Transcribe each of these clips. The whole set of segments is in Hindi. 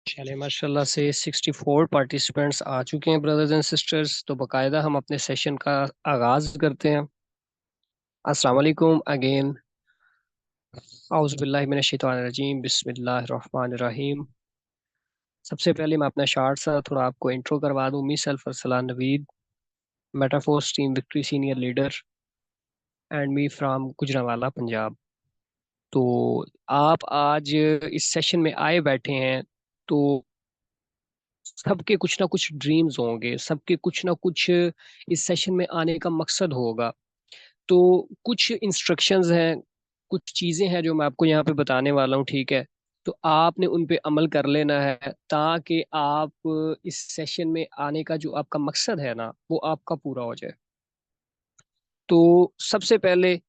चले माशाल्लाह से 64 पार्टिसिपेंट्स आ चुके हैं ब्रदर्स एंड सिस्टर्स। तो बकायदा हम अपने सेशन का आगाज करते हैं। अस्सलाम वालेकुम अगेन। औज़ु बिल्लाहि मिनश शैतानिर रजीम, बिस्मिल्लाहिर रहमानिर रहीम। सबसे पहले मैं अपना शार्ट सा थोड़ा आपको इंट्रो करवा दूं। Myself Arsalan Naveed, Metaforce team victory senior leader and me from Gujranwala Punjab. तो आप आज इस सेशन में आए बैठे हैं, तो सबके कुछ ना कुछ ड्रीम्स होंगे, सबके कुछ ना कुछ इस सेशन में आने का मकसद होगा। तो कुछ इंस्ट्रक्शंस हैं, कुछ चीज़ें हैं जो मैं आपको यहाँ पे बताने वाला हूँ, ठीक है। तो आपने उन पे अमल कर लेना है ताकि आप इस सेशन में आने का जो आपका मकसद है ना, वो आपका पूरा हो जाए। तो सबसे पहले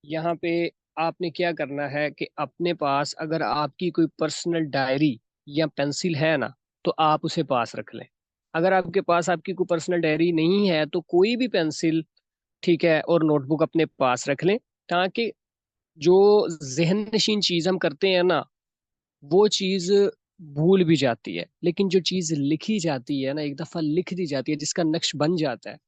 यहाँ पे आपने क्या करना है कि अपने पास अगर आपकी कोई पर्सनल डायरी या पेंसिल है ना, तो आप उसे पास रख लें। अगर आपके पास आपकी कोई पर्सनल डायरी नहीं है तो कोई भी पेंसिल, ठीक है, और नोटबुक अपने पास रख लें, ताकि जो जहन नशीन चीज हम करते हैं ना, वो चीज भूल भी जाती है, लेकिन जो चीज लिखी जाती है ना, एक दफा लिख दी जाती है, जिसका नक्श बन जाता है,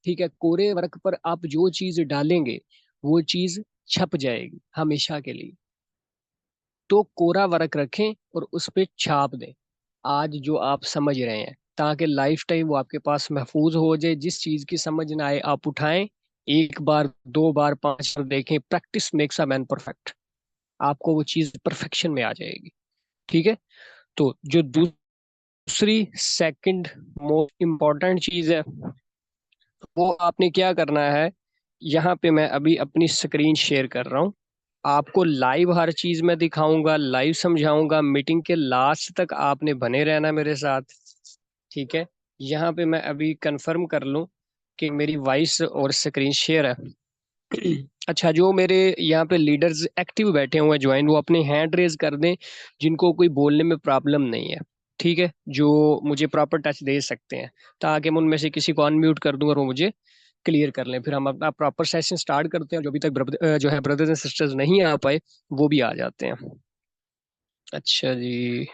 ठीक है, कोरे वर्क पर आप जो चीज डालेंगे वो चीज छप जाएगी हमेशा के लिए। तो कोरा वर्क रखें और उस पे छाप दें आज जो आप समझ रहे हैं, ताकि लाइफ टाइम वो आपके पास महफूज हो जाए। जिस चीज की समझ ना आए आप उठाएं, एक बार, दो बार, पांच बार देखें। Practice makes a man perfect. आपको वो चीज परफेक्शन में आ जाएगी, ठीक है। तो जो दूसरी सेकंड मोस्ट इम्पोर्टेंट चीज है, वो आपने क्या करना है। यहाँ पे मैं अभी अपनी स्क्रीन शेयर कर रहा हूँ, आपको लाइव हर चीज मैं दिखाऊंगा, लाइव समझाऊंगा। मीटिंग के लास्ट तक आपने बने रहना मेरे साथ, ठीक है। यहाँ पे मैं अभी कंफर्म कर लूँ कि मेरी वॉइस और स्क्रीन शेयर है। अच्छा, जो मेरे यहाँ पे लीडर्स एक्टिव बैठे हुए हैं ज्वाइन, वो अपने हैंड रेज कर दें जिनको कोई बोलने में प्रॉब्लम नहीं है, ठीक है, जो मुझे प्रॉपर टच दे सकते हैं, ताकि मैं उनमें से किसी को अनम्यूट कर दूं और वो मुझे क्लियर कर लें। फिर हम अपना प्रॉपर सेशन स्टार्ट करते हैं। जो अभी तक जो है ब्रदर्स एंड सिस्टर्स नहीं आ पाए, वो भी आ जाते हैं। अच्छा जी।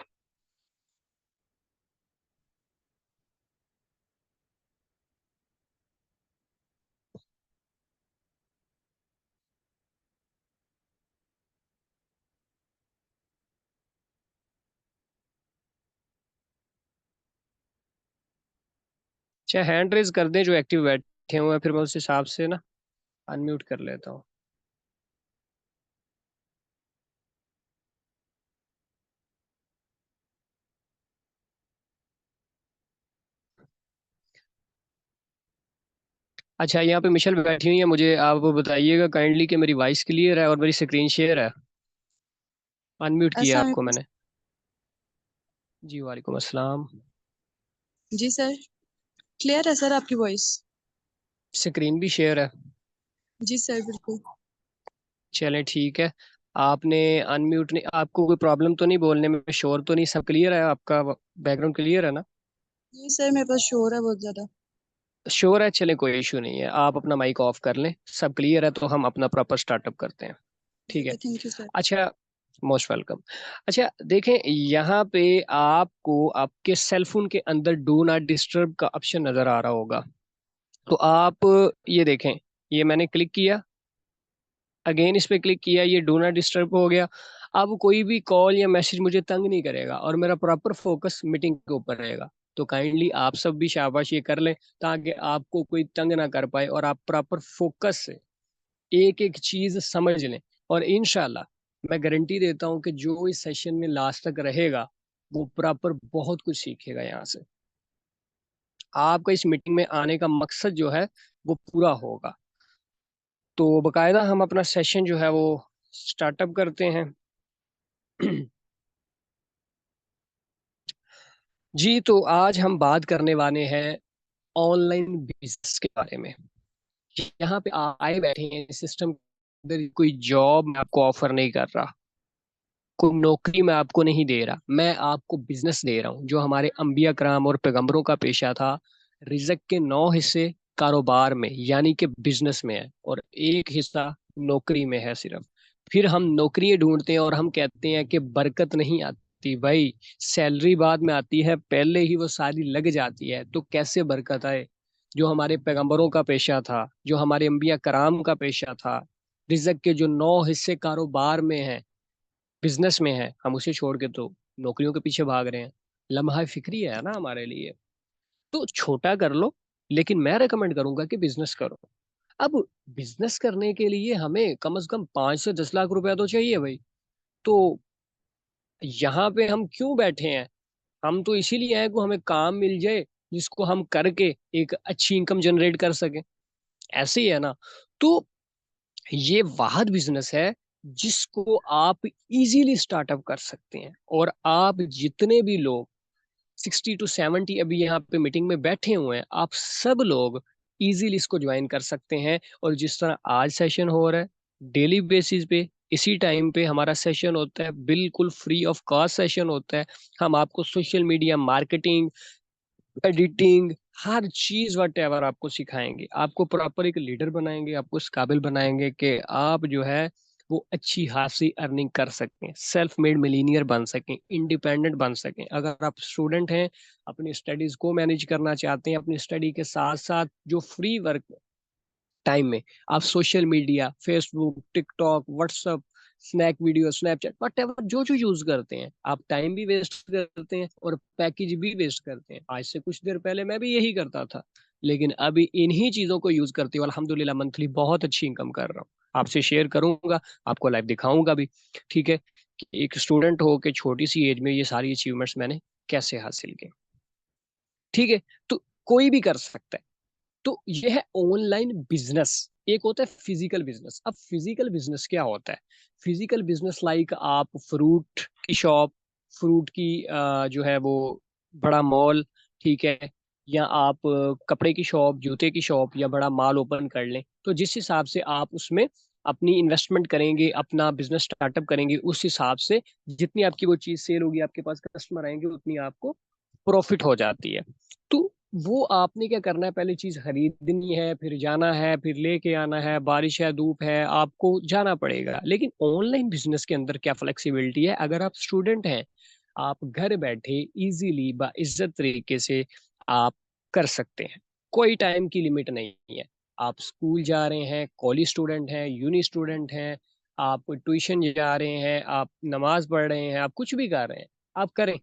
अच्छा, हैंड रेज कर दें जो एक्टिव बैठे हुए हैं, फिर मैं उस हिसाब से ना अनम्यूट कर लेता हूँ। अच्छा, यहाँ पे मिशेल बैठी हुई है, मुझे आप बताइएगा काइंडली कि मेरी वॉइस क्लियर है और मेरी स्क्रीन शेयर है। अनम्यूट किया अस्सलाम आपको वालेकुम। मैंने। जी वालेकुम अस्सलाम। जी सर, क्लियर है सर आपकी वॉइस। स्क्रीन भी शेयर है। जी सर, बिल्कुल। चलें ठीक है। आपने अनम्यूट नहीं, आपको कोई प्रॉब्लम तो नहीं, बोलने में शोर तो नहीं, सब क्लियर है, आपका बैकग्राउंड क्लियर है ना? जी सर, मेरे पास शोर है बहुत ज्यादा। श्योर है, चले कोई इशू नहीं है। आप अपना माइक ऑफ कर लें, सब क्लियर है तो हम अपना प्रॉपर स्टार्टअप करते हैं, ठीक ठीक है। है, थैंक यू सर। अच्छा, मोस्ट वेलकम। अच्छा देखें, यहाँ पे आपको आपके सेलफोन के अंदर डू नॉट डिस्टर्ब का ऑप्शन नजर आ रहा होगा। तो आप ये देखें, ये मैंने क्लिक किया, अगेन इस पे क्लिक किया, ये डू नॉट डिस्टर्ब हो गया। अब कोई भी कॉल या मैसेज मुझे तंग नहीं करेगा और मेरा प्रॉपर फोकस मीटिंग के ऊपर रहेगा। तो काइंडली आप सब भी शाबाश ये कर लें, ताकि आपको कोई तंग ना कर पाए और आप प्रॉपर फोकस से एक एक चीज समझ लें। और इंशाल्लाह मैं गारंटी देता हूँ कि जो इस सेशन में लास्ट तक रहेगा, वो प्रॉपर बहुत कुछ सीखेगा यहाँ से। आपका इस मीटिंग में आने का मकसद जो है वो पूरा होगा। तो बकायदा हम अपना सेशन जो है वो स्टार्टअप करते हैं। जी, तो आज हम बात करने वाले हैं ऑनलाइन बिजनेस के बारे में। यहाँ पे आए बैठे हैं सिस्टम के अंदर, कोई जॉब मैं आपको ऑफर नहीं कर रहा, कोई नौकरी मैं आपको नहीं दे रहा, मैं आपको बिजनेस दे रहा हूँ जो हमारे अंबिया कराम और पैगंबरों का पेशा था। रिज़्क के 9 हिस्से कारोबार में यानी कि बिजनेस में है, और एक हिस्सा नौकरी में है सिर्फ। फिर हम नौकरी ढूंढते हैं और हम कहते हैं कि बरकत नहीं आती। आती भाई, सैलरी बाद में आती है, पहले ही वो सारी लग जाती है तो कैसे बरकत आए। जो हमारे पैगंबरों का पेशा था, जो हमारे अंबिया कराम का पेशा था, रिज़्क के जो 9 हिस्से कारोबार में हैं, बिजनेस में हैं, हम उसे छोड़ के तो नौकरियों के पीछे भाग रहे हैं। लम्हा फिक्री है ना हमारे लिए। तो छोटा कर लो, लेकिन मैं रेकमेंड करूंगा कि बिजनेस करो। अब बिजनेस करने के लिए हमें कम से कम 5 से 10 लाख रुपया तो चाहिए भाई। तो यहाँ पे हम क्यों बैठे हैं? हम तो इसीलिए हैं कि हमें काम मिल जाए जिसको हम करके एक अच्छी इनकम जनरेट कर सकें। ऐसे ही है ना। तो ये वाहद बिजनेस है जिसको आप इजीली स्टार्टअप कर सकते हैं। और आप जितने भी लोग 60 to 70 अभी यहाँ पे मीटिंग में बैठे हुए हैं, आप सब लोग इजीली इसको ज्वाइन कर सकते हैं। और जिस तरह आज सेशन हो रहा है, डेली बेसिस पे इसी टाइम पे हमारा सेशन होता है, बिल्कुल फ्री ऑफ कॉस्ट सेशन होता है। हम आपको सोशल मीडिया मार्केटिंग, एडिटिंग, हर चीज वट एवर आपको सिखाएंगे, आपको प्रॉपर एक लीडर बनाएंगे, आपको इस काबिल बनाएंगे कि आप जो है वो अच्छी खासी अर्निंग कर सकें, सेल्फ मेड मिलीनियर बन सकें, इंडिपेंडेंट बन सकें। अगर आप स्टूडेंट हैं, अपनी स्टडीज को मैनेज करना चाहते हैं, अपनी स्टडी के साथ साथ जो फ्री वर्क टाइम में आप social media, Facebook, TikTok, WhatsApp, snack video, Snapchat, what जो जो यूज करते हैं, आप टाइम भी वेस्ट करते हैं और पैकेज भी वेस्ट करते हैं। आज से कुछ देर पहले मैं भी यही करता था, लेकिन अभी इन्हीं चीजों को यूज करते हुए अल्हम्दुलिल्लाह मंथली बहुत अच्छी इनकम कर रहा हूँ। आपसे शेयर करूंगा, आपको लाइव दिखाऊंगा भी। ठीक है, कि एक स्टूडेंट हो के छोटी सी एज में ये सारी अचीवमेंट्स मैंने कैसे हासिल की। ठीक है, तो कोई भी कर सकता है। तो ये है ऑनलाइन बिजनेस। एक होता है फिजिकल बिजनेस। अब फिजिकल बिजनेस क्या होता है? फिजिकल बिजनेस लाइक आप फ्रूट की शॉप, फ्रूट की जो है वो बड़ा मॉल, ठीक है, या आप कपड़े की शॉप, जूते की शॉप, या बड़ा मॉल ओपन कर लें। तो जिस हिसाब से आप उसमें अपनी इन्वेस्टमेंट करेंगे, अपना बिजनेस स्टार्टअप करेंगे, उस हिसाब से जितनी आपकी वो चीज सेल होगी, आपके पास कस्टमर आएंगे, उतनी आपको प्रॉफिट हो जाती है। तो वो आपने क्या करना है, पहले चीज खरीदनी है, फिर जाना है, फिर लेके आना है, बारिश है, धूप है, आपको जाना पड़ेगा। लेकिन ऑनलाइन बिजनेस के अंदर क्या फ्लेक्सिबिलिटी है, अगर आप स्टूडेंट हैं, आप घर बैठे इजीली बाइज्जत तरीके से आप कर सकते हैं। कोई टाइम की लिमिट नहीं है। आप स्कूल जा रहे हैं, कॉलेज स्टूडेंट हैं, यूनी स्टूडेंट हैं, आप ट्यूशन जा रहे हैं, आप नमाज पढ़ रहे हैं, आप कुछ भी कर रहे हैं, आप करें।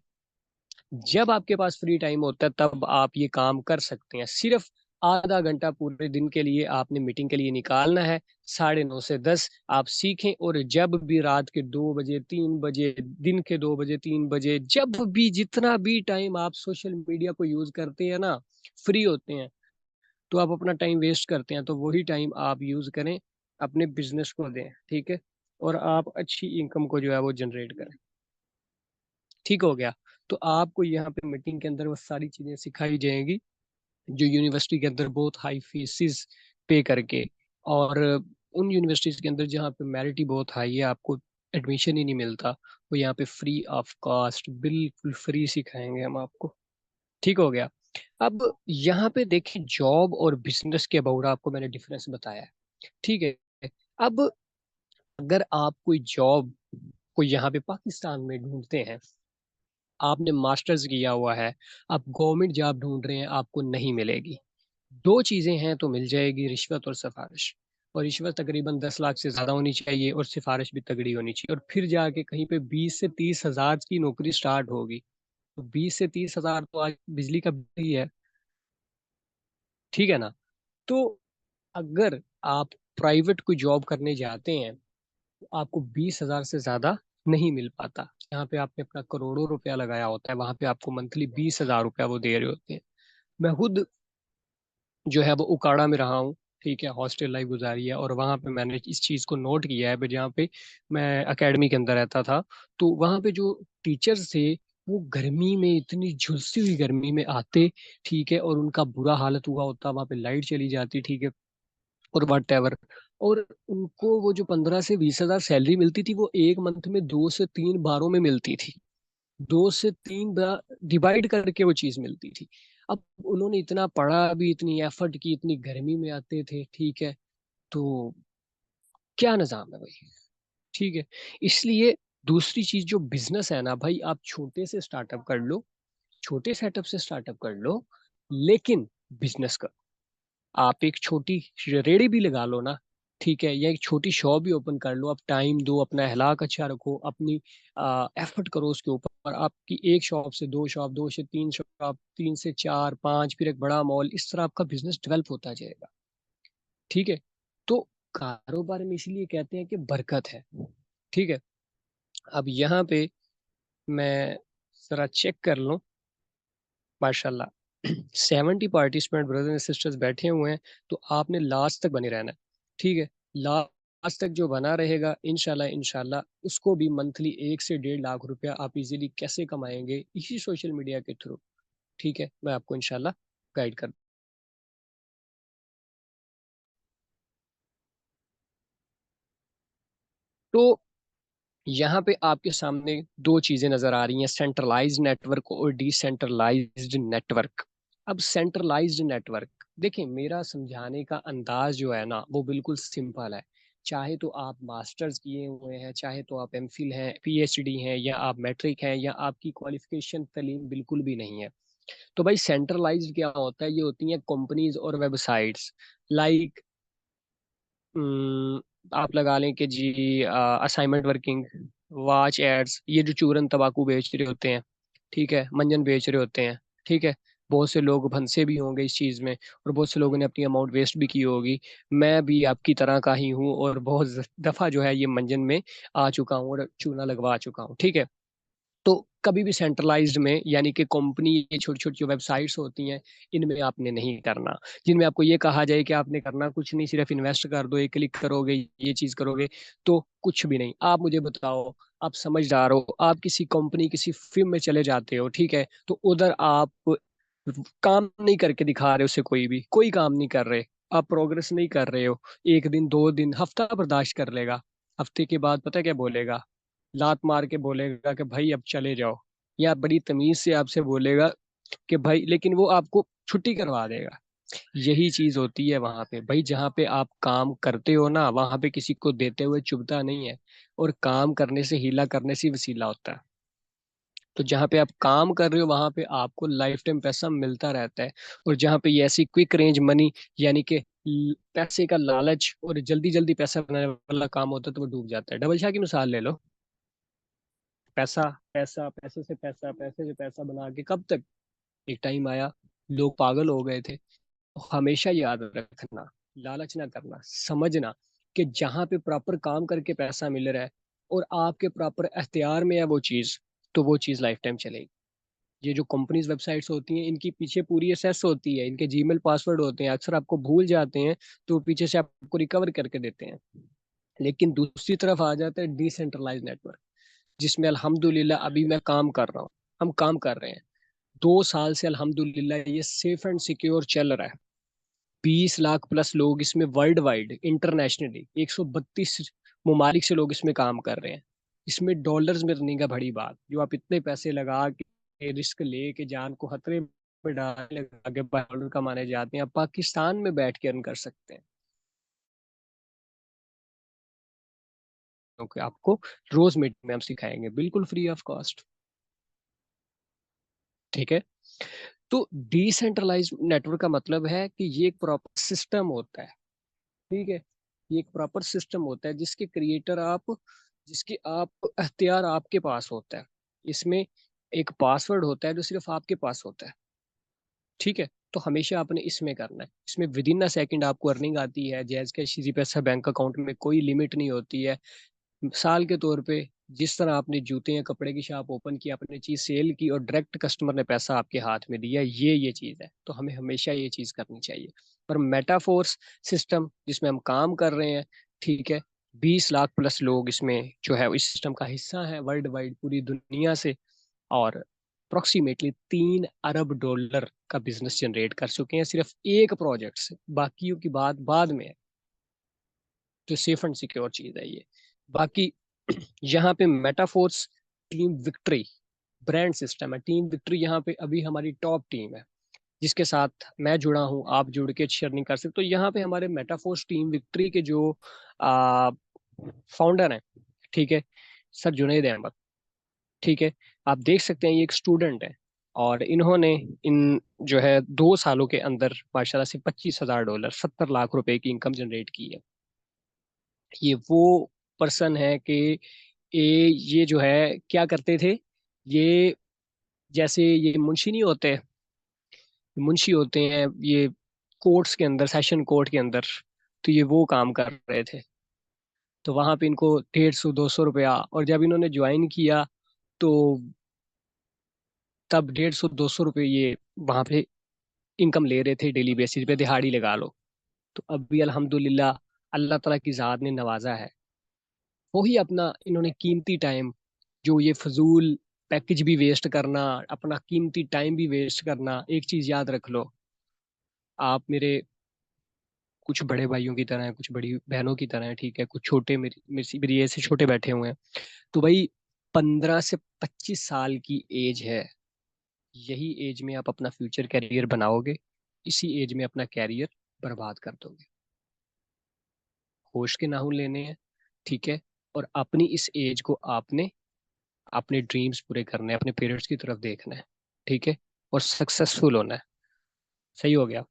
जब आपके पास फ्री टाइम होता है तब आप ये काम कर सकते हैं। सिर्फ आधा घंटा पूरे दिन के लिए आपने मीटिंग के लिए निकालना है। 9:30 से 10 आप सीखें, और जब भी रात के 2 बजे, 3 बजे, दिन के 2 बजे, 3 बजे, जब भी जितना भी टाइम आप सोशल मीडिया को यूज करते हैं ना, फ्री होते हैं, तो आप अपना टाइम वेस्ट करते हैं, तो वही टाइम आप यूज करें, अपने बिजनेस को दें। ठीक है, और आप अच्छी इनकम को जो है वो जनरेट करें। ठीक हो गया। तो आपको यहाँ पे मीटिंग के अंदर वो सारी चीजें सिखाई जाएंगी जो यूनिवर्सिटी के अंदर बहुत हाई फीसिस पे करके, और उन यूनिवर्सिटीज के अंदर जहाँ पे मेरिट ही बहुत हाई है, आपको एडमिशन ही नहीं मिलता, वो यहाँ पे फ्री ऑफ कॉस्ट बिल्कुल फ्री सिखाएंगे हम आपको। ठीक हो गया। अब यहाँ पे देखें, जॉब और बिजनेस के अबाउट आपको मैंने डिफरेंस बताया है। ठीक है। अब अगर आप कोई जॉब को यहाँ पे पाकिस्तान में ढूंढते हैं, आपने मास्टर्स किया हुआ है, आप गवर्नमेंट जॉब ढूंढ रहे हैं, आपको नहीं मिलेगी। दो चीजें हैं तो मिल जाएगी, रिश्वत और सिफारिश। और रिश्वत तकरीबन 10 लाख से ज्यादा होनी चाहिए, और सिफारिश भी तगड़ी होनी चाहिए, और फिर जाके कहीं पे 20 से 30 हजार की नौकरी स्टार्ट होगी। तो 20 से 30 हजार तो आज बिजली का बिल ही है। ठीक है ना। तो अगर आप प्राइवेट कोई जॉब करने जाते हैं, तो आपको 20 हजार से ज्यादा नहीं मिल पाता। यहाँ पे आपने अपना करोड़ों रुपया लगाया होता है, वहां पे आपको मंथली 20 हजार रुपया वो दे रहे होते हैं। मैं खुद जो है वो उकाड़ा में रहा हूँ। ठीक है, हॉस्टल लाइफ गुजारी है, और वहाँ पे मैंने इस चीज़ को नोट किया है पे, जहाँ पे मैं एकेडमी के अंदर रहता था, तो वहाँ पे जो टीचर्स थे, वो गर्मी में, इतनी झुलसी हुई गर्मी में आते, ठीक है, और उनका बुरा हालत हुआ होता, वहाँ पे लाइट चली जाती, ठीक है, और वट एवर। और उनको वो जो 15 से 20 हजार सैलरी मिलती थी, वो एक मंथ में 2 से 3 बारों में मिलती थी। 2 से 3 बार डिवाइड करके वो चीज मिलती थी। अब उन्होंने इतना पढ़ा भी, इतनी एफर्ट की, इतनी गर्मी में आते थे, ठीक है, तो क्या निजाम है भाई। ठीक है, इसलिए दूसरी चीज जो बिजनेस है ना भाई, आप छोटे से स्टार्टअप कर लो, छोटे सेटअप से स्टार्टअप कर लो, लेकिन बिजनेस कर। आप एक छोटी रेड़ी भी लगा लो ना, ठीक है, या एक छोटी शॉप भी ओपन कर लो। आप टाइम दो, अपना अखलाक अच्छा रखो, अपनी एफर्ट करो उसके ऊपर। आपकी एक शॉप से दो शॉप, दो से तीन शॉप, तीन से चार पांच, फिर एक बड़ा मॉल, इस तरह आपका बिजनेस डेवलप होता जाएगा। ठीक है। तो कारोबार में इसलिए कहते हैं कि बरकत है। ठीक है। अब यहाँ पे मैं जरा चेक कर लूँ। माशाल्लाह 70 पार्टिसिपेंट ब्रदर्स एंड सिस्टर्स बैठे हुए हैं। तो आपने लास्ट तक बने रहना है। ठीक है। लास्ट तक जो बना रहेगा, इंशाल्लाह इंशाल्लाह उसको भी मंथली 1 से 1.5 लाख रुपया आप इजीली कैसे कमाएंगे, इसी सोशल मीडिया के थ्रू। ठीक है, मैं आपको इंशाल्लाह गाइड कर। तो यहाँ पे आपके सामने दो चीजें नजर आ रही हैं, सेंट्रलाइज्ड नेटवर्क और डिसेंट्रलाइज्ड नेटवर्क। अब सेंट्रलाइज्ड नेटवर्क, देखिए मेरा समझाने का अंदाज जो है ना वो बिल्कुल सिंपल है। चाहे तो आप मास्टर्स किए हुए हैं, चाहे तो आप एमफिल हैं, पीएचडी हैं, या आप मैट्रिक हैं, या आपकी क्वालिफिकेशन तलीम बिल्कुल भी नहीं है। तो भाई सेंट्रलाइज्ड क्या होता है? ये होती हैं कंपनीज और वेबसाइट्स, लाइक आप लगा लें कि जी असाइनमेंट वर्किंग, वाच एड्स, ये जो चूरन तंबाकू बेच रहे होते हैं, ठीक है, मंजन बेच रहे होते हैं, ठीक है, बहुत से लोग फंसे भी होंगे इस चीज़ में, और बहुत से लोगों ने अपनी अमाउंट वेस्ट भी की होगी। मैं भी आपकी तरह का ही हूँ, और बहुत दफ़ा जो है ये मंजन में आ चुका हूँ और चूना लगवा चुका हूँ। ठीक है। तो कभी भी सेंट्रलाइज्ड में, यानी कि कंपनी, ये छोटी छोटी जो वेबसाइट्स होती हैं, इनमें आपने नहीं करना। जिनमें आपको ये कहा जाए कि आपने करना कुछ नहीं, सिर्फ इन्वेस्ट कर दो, एक क्लिक करोगे ये चीज करोगे, तो कुछ भी नहीं। आप मुझे बताओ, आप समझदार हो, आप किसी कंपनी किसी फर्म में चले जाते हो, ठीक है, तो उधर आप काम नहीं करके दिखा रहे हो, उसे कोई काम नहीं कर रहे, आप प्रोग्रेस नहीं कर रहे हो। एक दिन, दो दिन, हफ्ता बर्दाश्त कर लेगा। हफ्ते के बाद पता क्या बोलेगा? लात मार के बोलेगा कि भाई अब चले जाओ, या बड़ी तमीज से आपसे बोलेगा कि भाई, लेकिन वो आपको छुट्टी करवा देगा। यही चीज होती है वहां पे भाई, जहाँ पे आप काम करते हो ना, वहां पे किसी को देते हुए चुभता नहीं है, और काम करने से, हीला करने से ही वसीला होता है। तो जहाँ पे आप काम कर रहे हो वहां पे आपको लाइफ टाइम पैसा मिलता रहता है। और जहाँ पे ये ऐसी क्विक रेंज मनी, यानी कि पैसे का लालच और जल्दी जल्दी पैसा बनाने वाला काम होता है, तो वो डूब जाता है। डबल शाह की मिसाल ले लो। पैसा, पैसा, पैसे से पैसा, पैसे से पैसा बना के कब तक? एक टाइम आया, लोग पागल हो गए थे। हमेशा याद रखना, लालच ना करना, समझना कि जहाँ पे प्रॉपर काम करके पैसा मिल रहा है और आपके प्रॉपर अख्तियार में है वो चीज़, तो वो चीज़ लाइफ टाइम चलेगी। ये जो कंपनीज वेबसाइट्स होती हैं, इनकी पीछे पूरी एसेस होती है, इनके जीमेल पासवर्ड होते हैं, अक्सर आपको भूल जाते हैं, तो पीछे से आपको रिकवर करके देते हैं। लेकिन दूसरी तरफ आ जाता है डिसेंट्रलाइज नेटवर्क, जिसमें अल्हम्दुलिल्लाह अभी मैं काम कर रहा हूँ, हम काम कर रहे हैं 2 साल से, अल्हम्दुलिल्लाह ये सेफ एंड सिक्योर चल रहा है। 20 लाख प्लस लोग इसमें वर्ल्ड वाइड, इंटरनेशनली 132 ममालिक से लोग इसमें काम कर रहे हैं। इसमें डॉलर्स में रनिंग है बड़ी बात, जो आप इतने पैसे लगा के, रिस्क ले के, जान को खतरे में डाल लगा के डॉलर कमाने जाते हैं, आप पाकिस्तान में बैठ के अर्न कर सकते हैं। क्योंकि आपको रोज मीटिंग में हम सिखाएंगे बिल्कुल फ्री ऑफ कॉस्ट। ठीक है। तो डिसेंट्रलाइज नेटवर्क का मतलब है कि ये एक प्रॉपर सिस्टम होता है। ठीक है। ये एक प्रॉपर सिस्टम होता है जिसके क्रिएटर आप, जिसके आप अख्तियार आपके पास होता है। इसमें एक पासवर्ड होता है जो सिर्फ आपके पास होता है। ठीक है। तो हमेशा आपने इसमें करना है, इसमें विद इन अ सेकंड आपको अर्निंग आती है, जैज कैश इजी पैसा बैंक अकाउंट में, कोई लिमिट नहीं होती है। मिसाल के तौर पे, जिस तरह आपने जूते या कपड़े की शॉप ओपन की, आपने चीज सेल की और डायरेक्ट कस्टमर ने पैसा आपके हाथ में दिया, ये चीज है, तो हमें हमेशा ये चीज करनी चाहिए। पर मेटाफोर्स सिस्टम जिसमें हम काम कर रहे हैं, ठीक है, 20 लाख प्लस लोग इसमें जो है इस सिस्टम का हिस्सा है, वर्ल्ड वाइड पूरी दुनिया से। और अप्रोक्सीमेटली $3 अरब का बिजनेस जनरेट कर चुके हैं सिर्फ एक प्रोजेक्ट से। बाकियों की बात बाद में है, जो सेफ एंड सिक्योर चीज है ये। बाकी यहाँ पे Metaforce team victory brand system है। टीम विक्ट्री यहाँ पे अभी हमारी टॉप टीम है, जिसके साथ मैं जुड़ा हूँ, आप जुड़ के शेयर नहीं कर सकते। तो यहाँ पे हमारे मेटाफोर्स टीम विक्ट्री के जो फाउंडर हैं, ठीक है, सर जुनैद अहमद। ठीक है। आप देख सकते हैं ये एक स्टूडेंट है, और इन्होंने इन जो है 2 सालों के अंदर माशाल्लाह से $25,000 $70 लाख की इनकम जनरेट की है। ये वो पर्सन है कि ये जो है क्या करते थे, ये जैसे ये मुंशी नहीं होते, मुंशी होते हैं ये कोर्ट्स के अंदर, सेशन कोर्ट के अंदर, तो ये वो काम कर रहे थे। तो वहां पे इनको 150-200 रुपया, और जब इन्होंने ज्वाइन किया तो तब 150-200 रुपये ये वहां पे इनकम ले रहे थे डेली बेसिस पे, दिहाड़ी लगा लो। तो अभी अल्हम्दुलिल्लाह अल्लाह ताला की जात ने नवाजा है। वही अपना इन्होंने कीमती टाइम, जो ये फजूल पैकेज भी वेस्ट करना, अपना कीमती टाइम भी वेस्ट करना, एक चीज याद रख लो, आप मेरे कुछ बड़े भाइयों की तरह हैं, कुछ बड़ी बहनों की तरह हैं, ठीक है, कुछ छोटे मेरी एज से छोटे बैठे हुए हैं। तो भाई 15 से 25 साल की एज है, यही एज में आप अपना फ्यूचर कैरियर बनाओगे, इसी एज में अपना कैरियर बर्बाद कर दोगे। होश के नाखून लेने हैं, ठीक है, और अपनी इस एज को आपने अपने ड्रीम्स पूरे करने हैं, अपने पेरेंट्स की तरफ देखना है, ठीक है, और सक्सेसफुल होना है। सही हो गया।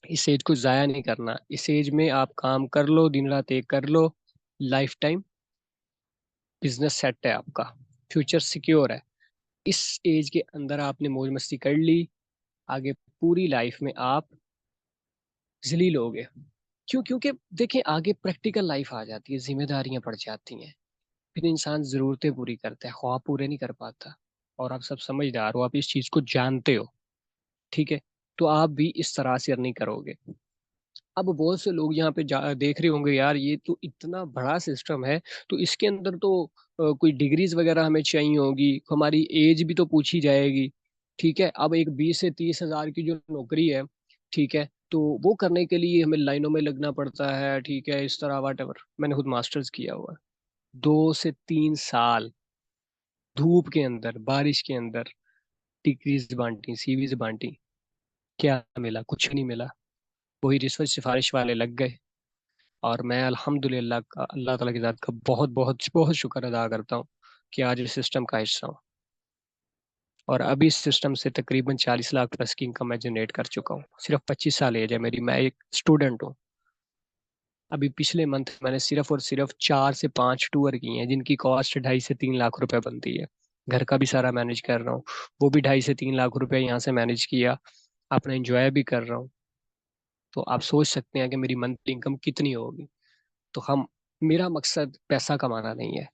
इस एज को जाया नहीं करना, इस एज में आप काम कर लो, दिन रात एक कर लो, लाइफ टाइम बिजनेस सेट है आपका, फ्यूचर सिक्योर है। इस एज के अंदर आपने मौज मस्ती कर ली, आगे पूरी लाइफ में आप जलील होगे। क्यों? क्योंकि देखिए आगे प्रैक्टिकल लाइफ आ जाती है, जिम्मेदारियां पड़ जाती हैं, फिर इंसान जरूरतें पूरी करता है, ख्वाब पूरे नहीं कर पाता। और आप सब समझदार हो, आप इस चीज को जानते हो, ठीक है, तो आप भी इस तरह से अर्निंग करोगे। अब बहुत से लोग यहाँ पे देख रहे होंगे, यार ये तो इतना बड़ा सिस्टम है, तो इसके अंदर तो कोई डिग्रीज वगैरह हमें चाहिए होगी, हमारी एज भी तो पूछी जाएगी। ठीक है, अब एक 20 से 30 हजार की जो नौकरी है, ठीक है, तो वो करने के लिए हमें लाइनों में लगना पड़ता है, ठीक है, इस तरह वाट एवर। मैंने खुद मास्टर्स किया हुआ है, 2 से 3 साल धूप के अंदर, बारिश के अंदर डिग्रीज बांटी, सीवीज बांटी, क्या मिला? कुछ नहीं मिला। वही रिश्वत सिफारिश वाले लग गए। और मैं अल्हम्दुलिल्लाह का, अल्लाह ताला की ज़ात का बहुत बहुत बहुत शुक्र अदा करता हूँ कि आज इस सिस्टम का हिस्सा हूँ। और अभी इस सिस्टम से तकरीबन 40 लाख प्लस की इनकम मैं जनरेट कर चुका हूँ। सिर्फ 25 साल एज है मेरी, मैं एक स्टूडेंट हूँ। अभी पिछले मंथ मैंने सिर्फ और सिर्फ 4 से 5 टूर किए हैं, जिनकी कॉस्ट 2.5 से 3 लाख रुपए बनती है। घर का भी सारा मैनेज कर रहा हूँ, वो भी 2.5 से 3 लाख रुपए यहाँ से मैनेज किया, अपना इंजॉय भी कर रहा हूँ। तो आप सोच सकते हैं कि मेरी मंथली इनकम कितनी होगी। तो हम, मेरा मकसद पैसा कमाना नहीं है।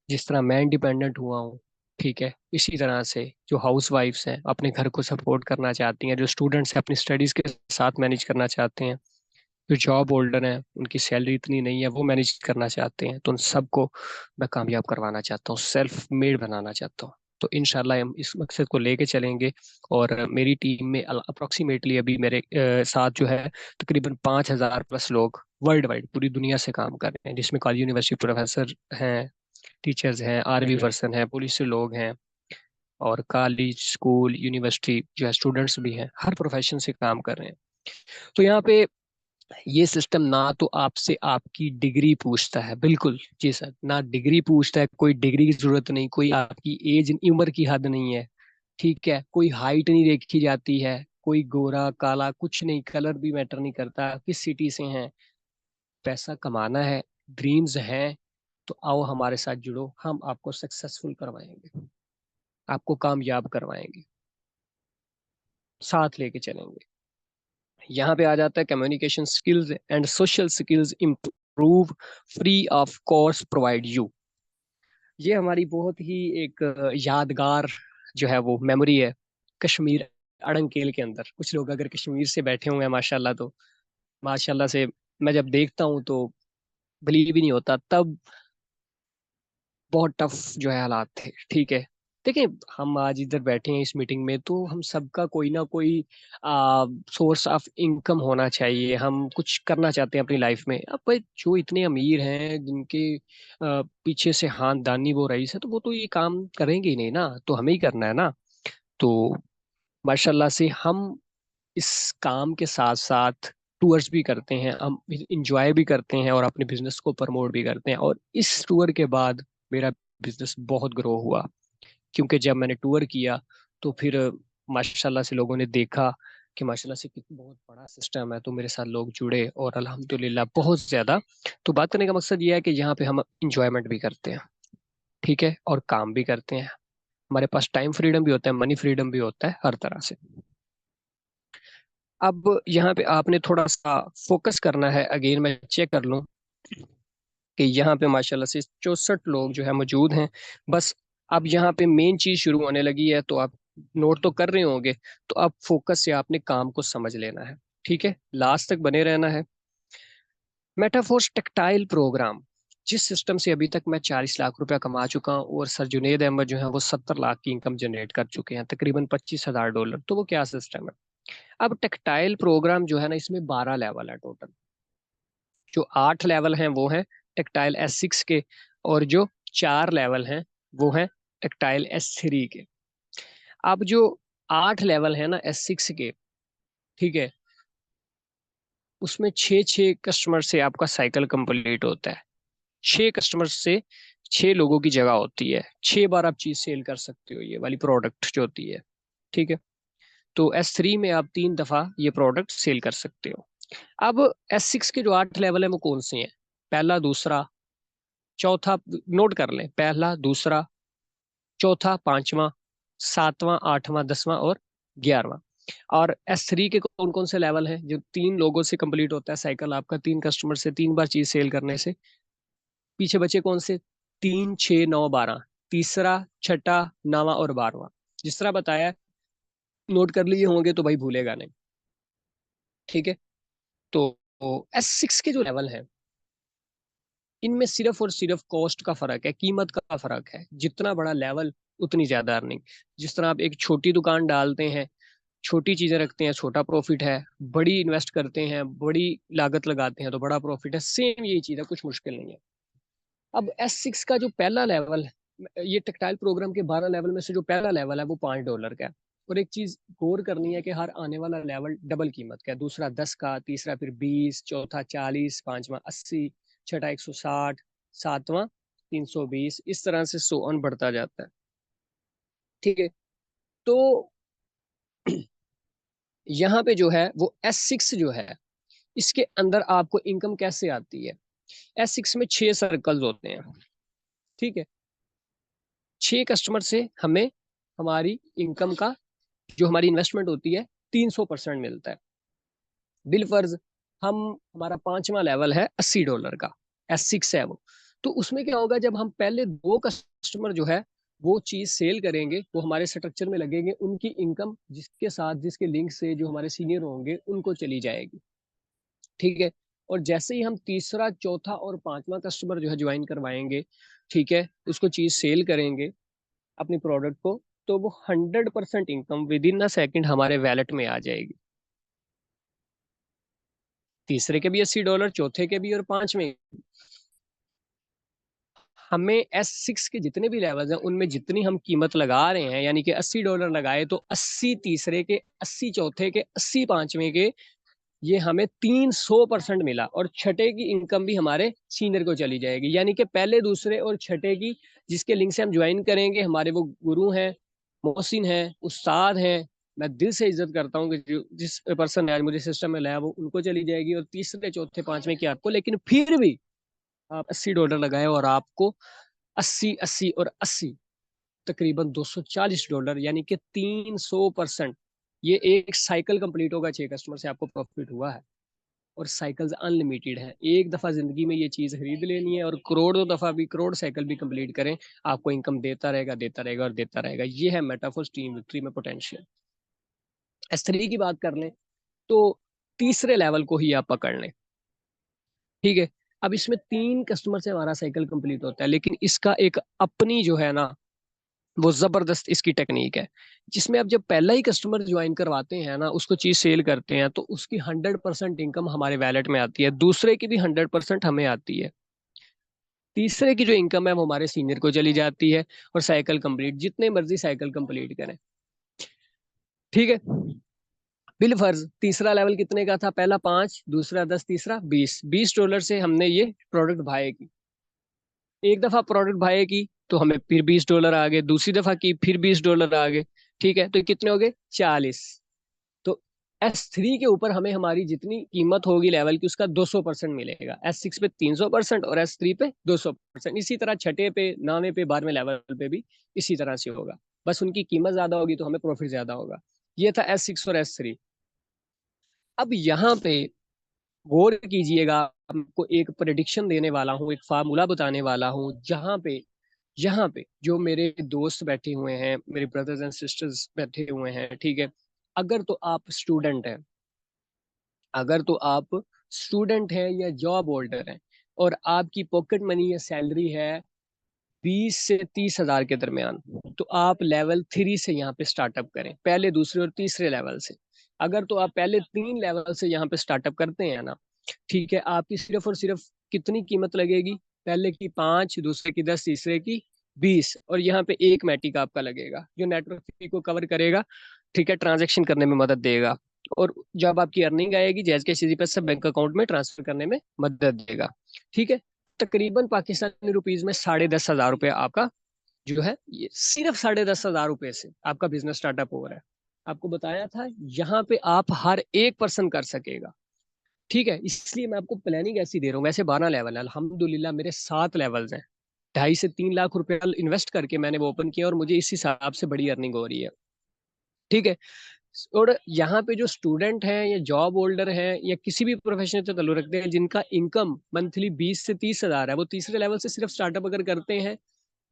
जिस तरह मैं इंडिपेंडेंट हुआ हूँ, ठीक है, इसी तरह से जो हाउस वाइफ्स हैं अपने घर को सपोर्ट करना चाहती हैं, जो स्टूडेंट्स हैं अपनी स्टडीज के साथ मैनेज करना चाहते हैं, जो जॉब होल्डर हैं उनकी सैलरी इतनी नहीं है वो मैनेज करना चाहते हैं, तो उन सबको मैं कामयाब करवाना चाहता हूँ, सेल्फ मेड बनाना चाहता हूँ। तो इंशाल्लाह हम इस मकसद को लेके चलेंगे। और मेरी टीम में अप्रोक्सीमेटली अभी मेरे साथ जो है तकरीबन 5,000 प्लस लोग वर्ल्ड वाइड पूरी दुनिया से काम कर रहे हैं, जिसमें कॉलेज यूनिवर्सिटी प्रोफेसर हैं, टीचर्स हैं, आर्मी पर्सन हैं, पुलिस से लोग हैं, और कॉलेज स्कूल यूनिवर्सिटी जो है स्टूडेंट्स भी हैं, हर प्रोफेशन से काम कर रहे हैं। तो यहाँ पे ये सिस्टम ना तो आपसे आपकी डिग्री पूछता है, बिल्कुल जी सर, ना डिग्री पूछता है, कोई डिग्री की जरूरत नहीं, कोई आपकी एज उम्र की हद नहीं है, ठीक है, कोई हाइट नहीं देखी जाती है, कोई गोरा काला कुछ नहीं, कलर भी मैटर नहीं करता, किस सिटी से हैं। पैसा कमाना है, ड्रीम्स हैं, तो आओ हमारे साथ जुड़ो, हम आपको सक्सेसफुल करवाएंगे, आपको कामयाब करवाएंगे, साथ लेके चलेंगे। यहाँ पे आ जाता है communication skills and social skills improve, free of course provide you. ये हमारी बहुत ही एक यादगार जो है वो मेमोरी है, कश्मीर अड़ंकेल के अंदर। कुछ लोग अगर कश्मीर से बैठे हुए हैं माशाल्लाह, तो माशाल्लाह से मैं जब देखता हूँ तो बिलीव ही नहीं होता, तब बहुत टफ जो है हालात थे, ठीक है। देखिए, हम आज इधर बैठे हैं इस मीटिंग में, तो हम सबका कोई ना कोई सोर्स ऑफ इनकम होना चाहिए, हम कुछ करना चाहते हैं अपनी लाइफ में। अब भाई जो इतने अमीर हैं, जिनके पीछे से खानदानी वो रईस है, तो वो तो ये काम करेंगे ही नहीं ना, तो हमें ही करना है ना। तो माशाल्लाह से हम इस काम के साथ साथ टूर्स भी करते हैं, हम इंजॉय भी करते हैं, और अपने बिजनेस को प्रमोट भी करते हैं। और इस टूर के बाद मेरा बिजनेस बहुत ग्रो हुआ, क्योंकि जब मैंने टूर किया तो फिर माशाल्लाह से लोगों ने देखा कि माशाल्लाह से कितना बहुत बड़ा सिस्टम है, तो मेरे साथ लोग जुड़े और अल्हम्दुलिल्लाह बहुत ज्यादा। तो बात करने का मकसद ये है कि यहाँ पे हम इंजॉयमेंट भी करते हैं, ठीक है, और काम भी करते हैं। हमारे पास टाइम फ्रीडम भी होता है, मनी फ्रीडम भी होता है, हर तरह से। अब यहाँ पे आपने थोड़ा सा फोकस करना है। अगेन मैं चेक कर लूँ कि यहाँ पे माशाल्लाह से 64 लोग जो है मौजूद हैं। बस अब यहाँ पे मेन चीज शुरू होने लगी है, तो आप नोट तो कर रहे होंगे। तो आप फोकस से आपने काम को समझ लेना है, ठीक है, लास्ट तक बने रहना है। मेटाफोर्स टेक्टाइल प्रोग्राम, जिस सिस्टम से अभी तक मैं 40 लाख रुपया कमा चुका हूँ और सर जुनेद अहमद जो है वो 70 लाख की इनकम जनरेट कर चुके हैं, तकरीबन $25,000। तो वो क्या सिस्टम है? अब टेक्टाइल प्रोग्राम जो है ना, इसमें 12 लेवल है टोटल। जो 8 लेवल हैं वो हैं टेक्टाइल S6 के, और जो 4 लेवल हैं वो हैं टेक्टाइल S3 के। अब जो 8 लेवल है ना S6 के, ठीक है, उसमें 6 6 कस्टमर से आपका साइकिल कंप्लीट होता है। 6 कस्टमर से 6 लोगों की जगह होती है, 6 बार आप चीज सेल कर सकते हो, ये वाली प्रोडक्ट जो होती है, ठीक है। तो S3 में आप 3 दफा ये प्रोडक्ट सेल कर सकते हो। अब S6 के जो 8 लेवल है वो कौन से हैं? पहला, दूसरा, चौथा, नोट कर लें, पहला, दूसरा, चौथा, पांचवा, सातवां, आठवां, 10वां और 11वां। और S3 के कौन कौन से लेवल हैं? जो 3 लोगों से कंप्लीट होता है साइकिल आपका, 3 कस्टमर से 3 बार चीज सेल करने से। पीछे बचे कौन से? 3, 6, 9, 12। तीसरा, छठा, नवा और 12वां। जिस तरह बताया, नोट कर लिए होंगे तो भाई भूलेगा नहीं, ठीक है। तो S6 के जो लेवल हैं, इनमें सिर्फ और सिर्फ कॉस्ट का फर्क है, कीमत का फर्क है। जितना बड़ा लेवल उतनी ज्यादा अर्निंग। जिस तरह आप एक छोटी दुकान डालते हैं, छोटी चीजें रखते हैं, छोटा प्रॉफिट है। बड़ी इन्वेस्ट करते हैं, बड़ी लागत लगाते हैं, तो बड़ा प्रॉफिट है। सेम यही चीज है, कुछ मुश्किल नहीं है। अब S6 का जो पहला लेवल है, ये टेक्टाइल प्रोग्राम के 12 लेवल में से जो पहला लेवल है वो $5 का है। और एक चीज गौर करनी है कि हर आने वाला लेवल डबल कीमत का है। दूसरा 10 का, तीसरा फिर 20, चौथा 40, पांचवा 80, छठा 160, सातवां 320, इस तरह से सो ऑन बढ़ता जाता है, ठीक है। तो यहाँ पे जो है वो S6 जो है, इसके अंदर आपको इनकम कैसे आती है? S6 में 6 सर्कल्स होते हैं, ठीक है। 6 कस्टमर से हमें हमारी इनकम का, जो हमारी इन्वेस्टमेंट होती है, 300% मिलता है। बिल फर्ज, हम, हमारा पांचवा लेवल है $80 का, S6 है वो। तो उसमें क्या होगा, जब हम पहले 2 कस्टमर जो है वो चीज सेल करेंगे, वो हमारे स्ट्रक्चर में लगेंगे, उनकी इनकम जिसके साथ, जिसके लिंक से जो हमारे सीनियर होंगे उनको चली जाएगी, ठीक है। और जैसे ही हम तीसरा, चौथा और पांचवा कस्टमर जो है ज्वाइन करवाएंगे, ठीक है, उसको चीज सेल करेंगे, अपनी प्रोडक्ट को, तो वो 100% income with in a second हमारे वैलेट में आ जाएगी। तीसरे के भी $80, चौथे के भी और पांचवें। हमें S6 के जितने भी लेवल्स हैं उनमें जितनी हम कीमत लगा रहे हैं, यानी कि $80 लगाए, तो 80 तीसरे के, 80 चौथे के, 80 पांचवें के, ये हमें 300% मिला। और छठे की इनकम भी हमारे सीनियर को चली जाएगी, यानी कि पहले, दूसरे और छठे की जिसके लिंक से हम ज्वाइन करेंगे, हमारे वो गुरु हैं, मोहसिन हैं, उस्ताद हैं, मैं दिल से इज्जत करता हूँ कि जो जिस पर्सन ने आज मुझे सिस्टम में लाया वो उनको चली जाएगी, और तीसरे, चौथे, पांचवें की आपको। लेकिन फिर भी आप $80 लगाए और आपको 80, 80 और 80, तकरीबन $240, यानी कि 300%। ये एक साइकिल कंप्लीट होगा 6 कस्टमर से, आपको प्रॉफिट हुआ है। और साइकिल्स अनलिमिटेड है, एक दफा जिंदगी में ये चीज खरीद लेनी है, और करोड़ों दफा भी, करोड़ साइकिल भी कंप्लीट करें, आपको इनकम देता रहेगा, देता रहेगा और देता रहेगा। ये है मेटाफोर्स टीम विक्ट्री में पोटेंशियल। S3 की बात कर लें तो तीसरे लेवल को ही आप पकड़ लें, ठीक है। अब इसमें 3 कस्टमर से हमारा साइकिल कंप्लीट होता है, लेकिन इसका एक अपनी जो है ना, वो जबरदस्त इसकी टेक्निक है, जिसमें आप जब पहला ही कस्टमर ज्वाइन करवाते हैं ना, उसको चीज सेल करते हैं, तो उसकी 100% इनकम हमारे वैलेट में आती है, दूसरे की भी 100% हमें आती है, तीसरे की जो इनकम है वो हमारे सीनियर को चली जाती है। और साइकिल कंप्लीट, जितने मर्जी साइकिल कंप्लीट करें, ठीक है। बिल फर्ज, तीसरा लेवल कितने का था? पहला 5, दूसरा 10, तीसरा 20। $20 से हमने ये प्रोडक्ट बाय की। एक दफा प्रोडक्ट बाय की, तो हमें फिर $20 आ गए, दूसरी दफा की फिर $20 आ गए। ठीक है, तो ये कितने हो गए? 40। तो S3 के ऊपर हमें हमारी जितनी कीमत होगी लेवल की उसका 200% मिलेगा। S6 पे 300% और S3 पे 200%। इसी तरह छठे पे, 9वें पे, 12वें लेवल पे भी इसी तरह से होगा। बस उनकी कीमत ज्यादा होगी तो हमें प्रॉफिट ज्यादा होगा। ये था S6 और S3। अब यहाँ पे गौर कीजिएगा, आपको एक प्रेडिक्शन देने वाला हूँ, एक फार्मूला बताने वाला हूँ, जहाँ पे जो मेरे दोस्त बैठे हुए हैं, मेरे ब्रदर्स एंड सिस्टर्स बैठे हुए हैं, ठीक है। अगर तो आप स्टूडेंट हैं, अगर तो आप स्टूडेंट हैं या जॉब होल्डर हैं, और आपकी पॉकेट मनी या सैलरी है 20 से 30 हजार के दरमियान, तो आप लेवल 3 से यहाँ पे स्टार्टअप करें, पहले, दूसरे और तीसरे लेवल से। अगर तो आप पहले 3 लेवल से यहाँ पे स्टार्टअप करते हैं ना, ठीक है, आपकी सिर्फ और सिर्फ कितनी कीमत लगेगी? पहले की 5, दूसरे की 10, तीसरे की 20, और यहाँ पे एक मैटिक आपका लगेगा जो नेटवर्क फी को कवर करेगा, ठीक है, ट्रांजेक्शन करने में मदद देगा। और जब आपकी अर्निंग आएगी, जैज के सीधी पैसा बैंक अकाउंट में ट्रांसफर करने में मदद देगा। ठीक है। तकरीबन पाकिस्तानी रुपीज में 10,500 रुपये आपका जो है, ये सिर्फ 10,500 रुपये से आपका बिजनेस स्टार्टअप हो रहा है। आपको बताया था यहाँ पे आप हर एक पर्सन कर सकेगा। ठीक है, इसलिए मैं आपको प्लानिंग ऐसी दे रहा हूँ। वैसे 12 लेवल है, अल्हम्दुलिल्लाह मेरे 7 लेवल्स हैं। 2.5 से 3 लाख रुपए इन्वेस्ट करके मैंने वो ओपन किया, और मुझे इस हिसाब से बड़ी अर्निंग हो रही है। ठीक है। और यहाँ पे जो स्टूडेंट हैं या जॉब होल्डर हैं या किसी भी प्रोफेशन से ताल्लुक रखते हैं, जिनका इनकम मंथली 20 से 30 हजार है, वो तीसरे लेवल से सिर्फ स्टार्टअप अगर करते हैं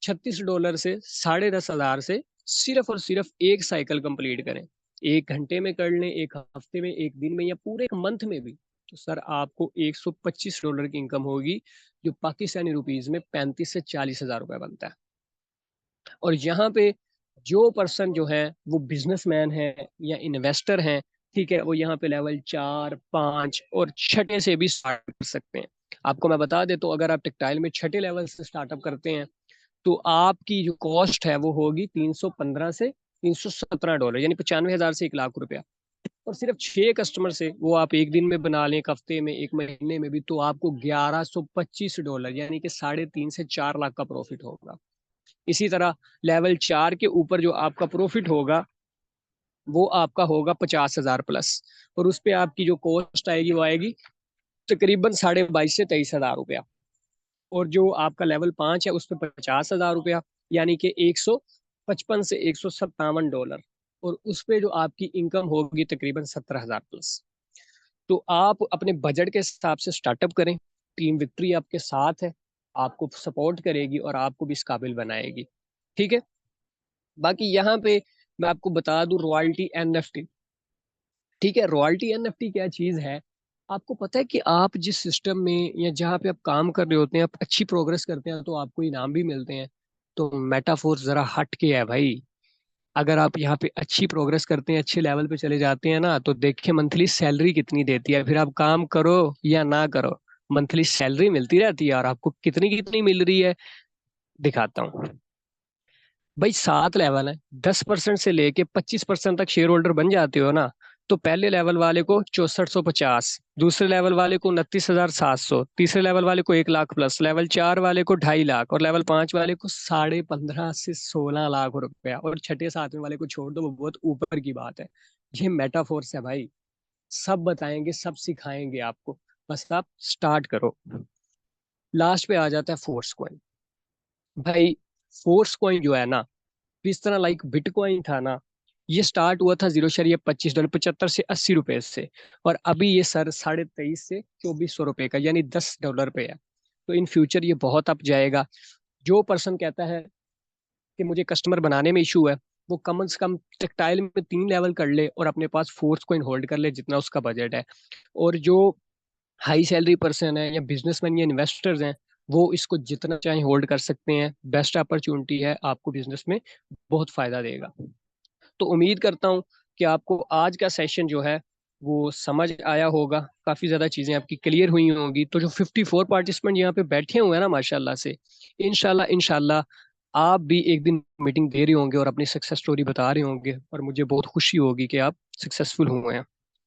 $36 से, 10,500 से, सिर्फ और सिर्फ एक साइकिल कंप्लीट करें, 1 घंटे में कर लें, एक हफ्ते में, एक दिन में, या पूरे एक मंथ में भी, तो सर आपको $125 की इनकम होगी, जो पाकिस्तानी रुपीज में 35 से 40 हजार रुपये बनता है। और यहाँ पे जो पर्सन जो है वो बिजनेसमैन है या इन्वेस्टर हैं, ठीक है, वो यहाँ पे लेवल 4, 5 और छठे से भी स्टार्ट कर सकते हैं। आपको मैं बता दे, तो अगर आप टेक्सटाइल में छठे लेवल से स्टार्टअप करते हैं, तो आपकी जो कॉस्ट है वो होगी 315 से 317 डॉलर, यानी 95 हजार से 1 लाख रुपया। और सिर्फ 6 कस्टमर से वो आप एक दिन में बना लें, एक हफ्ते में, एक महीने में भी, तो आपको $1,125 यानी कि 3.5 से 4 लाख का प्रॉफिट होगा। इसी तरह लेवल 4 के ऊपर जो आपका प्रॉफिट होगा वो आपका होगा 50,000 प्लस, और उस पर आपकी जो कॉस्ट आएगी वो आएगी तकरीबन 22,000 से 23,000 रुपया। और जो आपका लेवल 5 है उस पर 50,000 रुपया, यानी कि 155 से 157 डॉलर, और उस पर जो आपकी इनकम होगी तकरीबन 17,000 प्लस। तो आप अपने बजट के हिसाब से स्टार्टअप करें। टीम विक्ट्री आपके साथ है, आपको सपोर्ट करेगी और आपको भी इस काबिल बनाएगी। ठीक है। बाकी यहाँ पे मैं आपको बता दूं, रॉयल्टी एनएफटी। ठीक है, रॉयल्टी एनएफटी क्या चीज है? आपको पता है कि आप जिस सिस्टम में या जहाँ पे आप काम कर रहे होते हैं, आप अच्छी प्रोग्रेस करते हैं तो आपको इनाम भी मिलते हैं। तो मेटाफोर जरा हट के है भाई। अगर आप यहाँ पे अच्छी प्रोग्रेस करते हैं, अच्छे लेवल पे चले जाते हैं ना, तो देखिए मंथली सैलरी कितनी देती है। फिर आप काम करो या ना करो, मंथली सैलरी मिलती रहती है। और आपको कितनी कितनी मिल रही है, दिखाता हूँ। भाई 7 लेवल है, 10% से लेके 25% तक शेयर होल्डर बन जाते हो ना, तो पहले लेवल वाले को 6450, दूसरे लेवल वाले को 29,700, तीसरे लेवल वाले को 1 लाख प्लस, लेवल 4 वाले को 2.5 लाख, और लेवल 5 वाले को 15.5 से 16 लाख रुपया, और छठे सातवें वाले को छोड़ दो, वो बहुत ऊपर की बात है। ये मेटाफोर्स है भाई। सब बताएंगे, सब सिखाएंगे आपको, बस आप स्टार्ट करो। लास्ट पे आ जाता है फोर्स कॉइन। भाई फोर्स कॉइन जो है ना, इस तरह लाइक बिटकॉइन था ना, ये स्टार्ट हुआ था 0.25 डॉलर, 75 से 80 रुपए से, और अभी ये सर 2300 से 2400 रुपए का, यानी $10 पे है। तो इन फ्यूचर ये बहुत अप जाएगा। जो पर्सन कहता है कि मुझे कस्टमर बनाने में इशू है, वो कम से कम टेक्सटाइल में 3 लेवल कर ले और अपने पास फोर्स कॉइन होल्ड कर ले जितना उसका बजट है। और जो हाई सैलरी पर्सन है या बिजनेसमैन या इन्वेस्टर्स हैं, वो इसको जितना चाहे होल्ड कर सकते हैं। बेस्ट अपॉर्चुनिटी है, आपको बिजनेस में बहुत फायदा देगा। तो उम्मीद करता हूँ कि आपको आज का सेशन जो है वो समझ आया होगा, काफ़ी ज़्यादा चीज़ें आपकी क्लियर हुई होंगी। तो जो 54 पार्टिसिपेंट यहाँ पे बैठे हुए हैं ना, माशाल्लाह से, इनशाला इनशाला आप भी एक दिन मीटिंग दे रहे होंगे और अपनी सक्सेस स्टोरी बता रहे होंगे, और मुझे बहुत खुशी होगी कि आप सक्सेसफुल हुए हैं।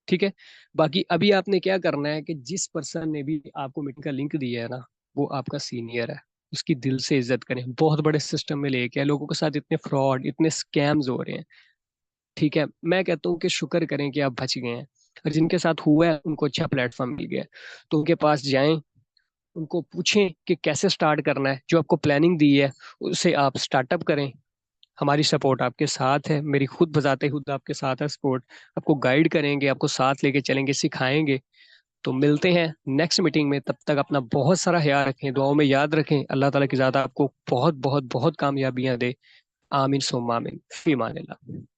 ठीक है। बाकी अभी आपने क्या करना है कि जिस पर्सन ने भी आपको मीटिंग का लिंक दिया है ना, वो आपका सीनियर है। उसकी दिल से इज्जत करें। बहुत बड़े सिस्टम में लेके आए, लोगों के साथ इतने फ्रॉड, इतने स्कैम्स हो रहे हैं। ठीक है, मैं कहता हूँ कि शुक्र करें कि आप बच गए हैं, और जिनके साथ हुआ है उनको अच्छा प्लेटफॉर्म मिल गया है, तो उनके पास जाएं, उनको पूछें कि कैसे स्टार्ट करना है, जो आपको प्लानिंग दी है उसे आप स्टार्टअप करें। हमारी सपोर्ट आपके साथ है, मेरी खुद बताते खुद आपके साथ है सपोर्ट। आपको गाइड करेंगे, आपको साथ लेके चलेंगे, सिखाएंगे। तो मिलते हैं नेक्स्ट मीटिंग में, तब तक अपना बहुत सारा ख्याल रखें, दुआओं में याद रखें। अल्लाह ताला की ज़्यादा आपको बहुत बहुत बहुत कामयाबियां दे। आमीन सुम्मा आमीन, फी अमान अल्लाह।